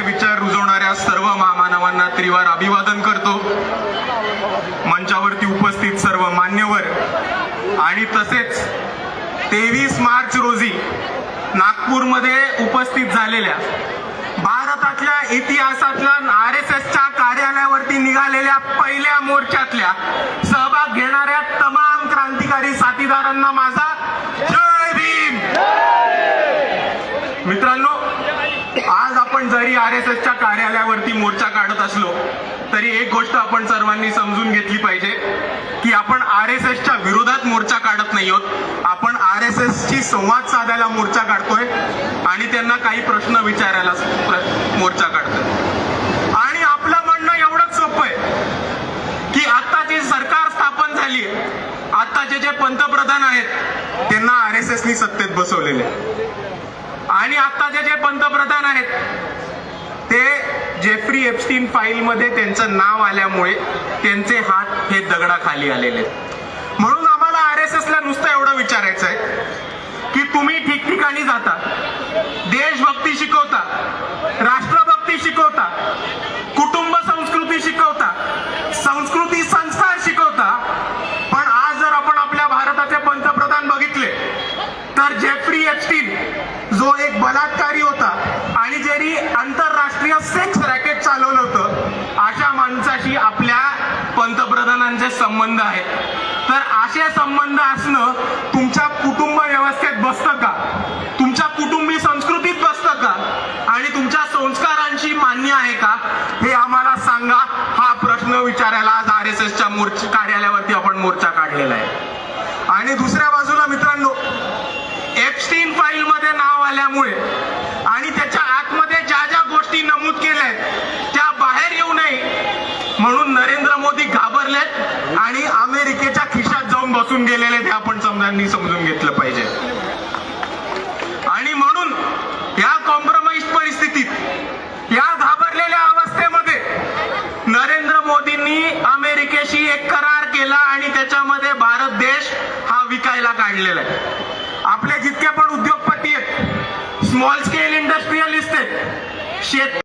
विचार रुजवणाऱ्या सर्व महामानवांना त्रिवार अभिवादन करतो. मंचावरती उपस्थित सर्व मान्यवर आणि तसेच 23 मार्च रोजी नागपूरमध्ये उपस्थित झालेल्या भारतातल्या इतिहासातल्या RSSच्या कार्यालयावरती निघालेल्या पहिल्या मोर्चातल्या सहभाग घेणाऱ्या तमाम क्रांतिकारी साथीदारांना माझा जय भीम. मित्रांनो, आज आपण जरी RSSच्या कार्यालयावरती मोर्चा काढत असलो तरी एक गोष्ट आपण सर्वांनी समजून घेतली पाहिजे की आपण RSSच्या विरोधात मोर्चा काढत नाही आहोत. आपण RSSची संवाद साधायला मोर्चा काढतोय आणि त्यांना काही प्रश्न विचारायला मोर्चा काढतोय. आणि आपलं म्हणणं एवढंच सोपं आहे की आता जी सरकार स्थापन झाली आहे, आताचे जे पंतप्रधान आहेत त्यांना RSSनी सत्तेत बसवलेले आणि आताचे जे पंतप्रधान आहेत ते जेफ्री एप्स्टीन फाईल मध्ये त्यांचं नाव आल्यामुळे त्यांचे हात हे दगडाखाली आलेले. म्हणून आम्हाला RSSला नुसतं एवढं विचारायचं आहे की तुम्ही ठिकठिकाणी जाता, देशभक्ती शिकवता, राष्ट्रभक्ती शिकवता, कुटुंब संस्कृती शिकवता, संस्कृती संस्कार शिकवता, पण आज जर आपण आपल्या भारताचे पंतप्रधान बघितले तर जेफ्री एप्स्टीन जो एक बलात्कारी होता आणि जरी आंतरराष्ट्रीय सेक्स रॅकेट चालवलं होतं, अशा माणसाशी आपल्या पंतप्रधानांचे संबंध आहेत. तर असे संबंध असणं तुमच्या कुटुंब व्यवस्थेत बसतं का? तुमच्या कुटुंबी संस्कृतीत बसतं का? आणि तुमच्या संस्कारांशी मान्य आहे का? हे आम्हाला सांगा. हा प्रश्न विचारायला आज RSSच्या कार्यालयावरती आपण मोर्चा काढलेला आहे. आणि दुसऱ्या बाजूला मित्रांनो, एप्स्टीन फाईल मध्ये नाव आल्यामुळे आणि त्याच्या आतमध्ये ज्या ज्या गोष्टी नमूद केल्या आहेत त्या बाहेर येऊ नये म्हणून नरेंद्र मोदी घाबरलेत आणि अमेरिकेच्या खिशात जाऊन बसून गेलेले ते आपण समजून घेतलं पाहिजे. आणि म्हणून या कॉम्प्रोमाइज परिस्थितीत, या घाबरलेल्या अवस्थेमध्ये नरेंद्र मोदींनी अमेरिकेशी एक करार केला आणि त्याच्यामध्ये भारत देश हा विकायला काढलेला आहे. आपले जितके पण उद्योगपती आहेत, स्मॉल स्केल इंडस्ट्रियलिस्ट आहेत,